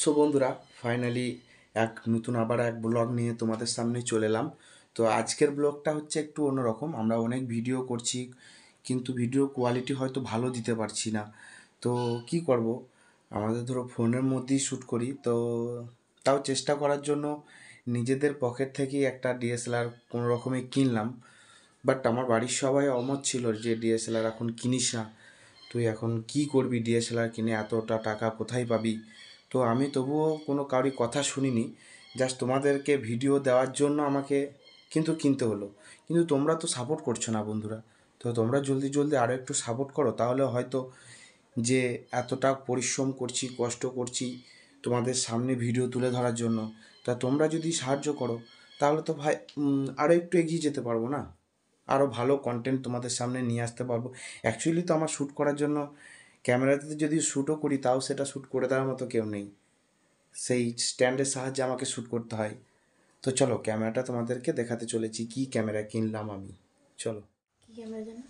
So বন্ধুরা, finally নতুন আবার এক ব্লগ নিয়ে তোমাদের সামনে চলে এলাম। তো আজকের ব্লগটা হচ্ছে একটু অন্যরকম। আমরা অনেক ভিডিও করছি, কিন্তু ভিডিও কোয়ালিটি হয়তো ভালো দিতে পারছি না। তো কি করব, আমাদের ধরো ফোনের মধ্যেই শ্যুট করি, তো তাও চেষ্টা করার জন্য নিজেদের পকেট থেকেই একটা ডিএসএলআর কোনো রকমে কিনলাম। বাট আমার বাড়ির সবাই অমত ছিল যে ডিএসএলআর এখন কিনিস না, তুই এখন কি করবি, ডিএসএলআর কিনে এতটা টাকা কোথায় পাবি। তো আমি তবুও কোনো কারোর কথা শুনিনি, জাস্ট তোমাদেরকে ভিডিও দেওয়ার জন্য আমাকে কিন্তু কিনতে হলো। কিন্তু তোমরা তো সাপোর্ট করছো না বন্ধুরা, তো তোমরা জলদি জলদি আরও একটু সাপোর্ট করো, তাহলে হয়তো যে এতটা পরিশ্রম করছি, কষ্ট করছি তোমাদের সামনে ভিডিও তুলে ধরার জন্য, তা তোমরা যদি সাহায্য করো তাহলে তো ভাই আরও একটু এগিয়ে যেতে পারবো না, আরও ভালো কন্টেন্ট তোমাদের সামনে নিয়ে আসতে পারবো। অ্যাকচুয়ালি তো আমার শ্যুট করার জন্য ক্যামেরাতে যদি শ্যুটও করি, তাও সেটা শ্যুট করে দেওয়ার মতো কেউ নেই, সেই স্ট্যান্ডের সাহায্যে আমাকে শ্যুট করতে হয়। তো চলো ক্যামেরাটা তোমাদেরকে দেখাতে চলেছি, কি ক্যামেরা কিনলাম আমি। চলো, কি ক্যামেরা জানো?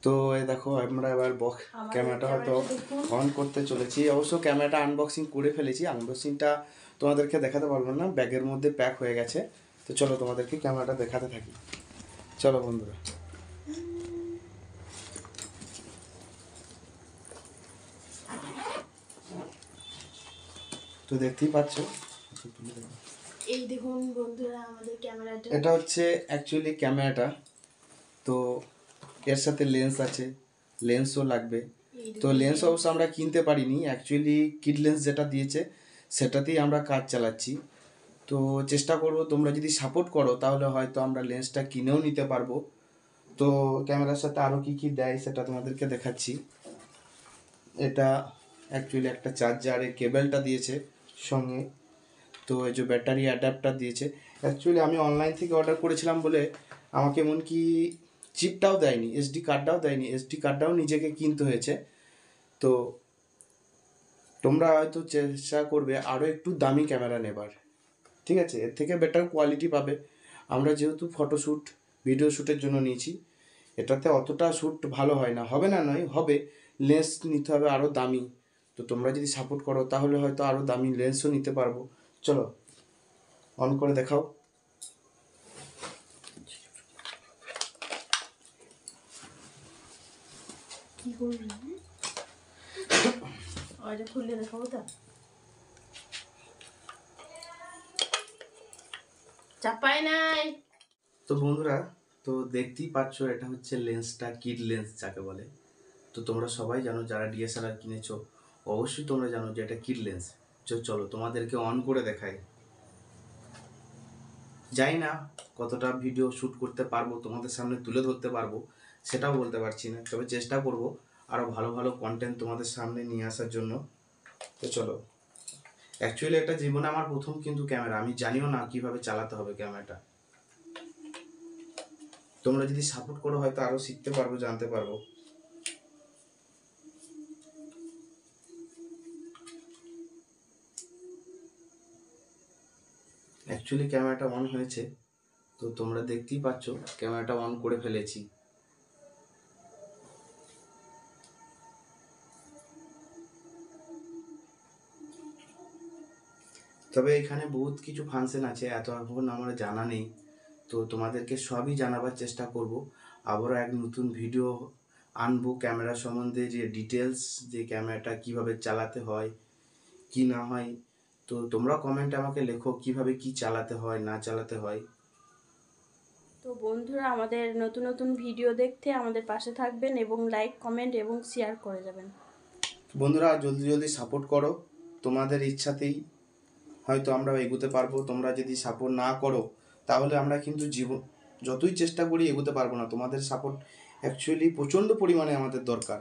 তো এই দেখো আমরা এবার ক্যামেরাটা হয়তো অন করতে চলেছি। অবশ্য ক্যামেরাটা আনবক্সিং করে ফেলেছি, আনবক্সিংটা তোমাদেরকে দেখাতে পারবো না, ব্যাগের মধ্যে প্যাক হয়ে গেছে। তো চলো তোমাদেরকে ক্যামেরাটা দেখাতে থাকি। চলো বন্ধুরা, তো দেখতেই পাচ্ছ, এই দেখুন বন্ধুরা আমাদের ক্যামেরাটা। এটা হচ্ছে অ্যাকচুয়ালি ক্যামেরাটা। তো এর সাথে লেন্স আছে, লেন্সও লাগবে। তো লেন্স অবশ্য আমরা কিনতে পারিনি, অ্যাকচুয়ালি কিট লেন্স যেটা দিয়েছে সেটাতেই আমরা কাজ চালাচ্ছি। তো চেষ্টা করব, তোমরা যদি সাপোর্ট করো তাহলে হয়তো আমরা লেন্সটা কিনেও নিতে পারবো। তো ক্যামেরার সাথে আরও কী কী দেয় সেটা তোমাদেরকে দেখাচ্ছি। এটা অ্যাকচুয়ালি একটা চার্জারের কেবেলটা দিয়েছে সঙ্গে। তো এই যে ব্যাটারি অ্যাডাপ্টার দিয়েছে। অ্যাকচুয়ালি আমি অনলাইন থেকে অর্ডার করেছিলাম বলে আমাকে এমনকি চিপটাও দেয়নি, এসডি কার্ডটাও দেয়নি, এসডি কার্ডটাও নিজেকে কিনতে হয়েছে। তো তোমরা হয়তো চেষ্টা করবে আরও একটু দামি ক্যামেরা নেবার, ঠিক আছে, এর থেকে বেটার কোয়ালিটি পাবে। আমরা যেহেতু ফটোশ্যুট, ভিডিও শ্যুটের জন্য নিয়েছি, এটাতে অতটা শ্যুট ভালো হয় না, হবে না নয়, হবে। লেন্স নিতে হবে আরও দামি। তো তোমরা যদি সাপোর্ট করো তাহলে হয়তো আরও দামি লেন্সও নিতে পারবো। চলো অন করে দেখাও। কি করবি? ওইটা খুলে দেখাবো তো, চাপাই নাই। তো বন্ধুরা, তো দেখতেই পাচ্ছ এটা হচ্ছে লেন্সটা, কিট লেন্স যাকে বলে। তো তোমরা সবাই জানো, যারা ডিএসএলআর কিনেছো অবশ্যই তোমরা জানো যে এটা কিট লেন্স। চলো তোমাদেরকে অন করে দেখাই। জানি না কতটা ভিডিও শ্যুট করতে পারবো, তোমাদের সামনে তুলে ধরতে পারবো সেটাও বলতে পারছি না, তবে চেষ্টা করব আরও ভালো ভালো কন্টেন্ট তোমাদের সামনে নিয়ে আসার জন্য। তো চলো, অ্যাকচুয়ালি এটা জীবনে আমার প্রথম কিন্তু ক্যামেরা, আমি জানিও না কিভাবে চালাতে হবে ক্যামেরাটা। তোমরা যদি সাপোর্ট করো হয়তো আরও শিখতে পারবো, জানতে পারবো। অ্যাকচুয়ালি ক্যামেরাটা অন হয়েছে, তো তোমরা দেখতেই পাচ্ছ ক্যামেরাটা অন করে ফেলেছি। তবে এখানে বহুত কিছু ফাংশন আছে, এত এখন আমার জানা নেই। তো তোমাদেরকে সবই জানাবার চেষ্টা করব। আবারও এক নতুন ভিডিও আনবো ক্যামেরা সম্বন্ধে, যে ডিটেলস, যে ক্যামেরাটা কিভাবে চালাতে হয় কি না হয়। তো তোমরা কমেন্টে আমাকে লেখো কিভাবে কি চালাতে হয় না চালাতে হয়। তো বন্ধুরা, আমাদের নতুন নতুন ভিডিও দেখতে আমাদের পাশে থাকবেন এবং লাইক, কমেন্ট এবং শেয়ার করে যাবেন। বন্ধুরা জলদি জলদি সাপোর্ট করো, তোমাদের ইচ্ছাতেই হয়তো আমরা এগোতে পারবো। তোমরা যদি সাপোর্ট না করো তাহলে আমরা কিন্তু যতই চেষ্টা করি এগোতে পারবো না। তোমাদের সাপোর্ট অ্যাকচুয়ালি প্রচণ্ড পরিমাণে আমাদের দরকার।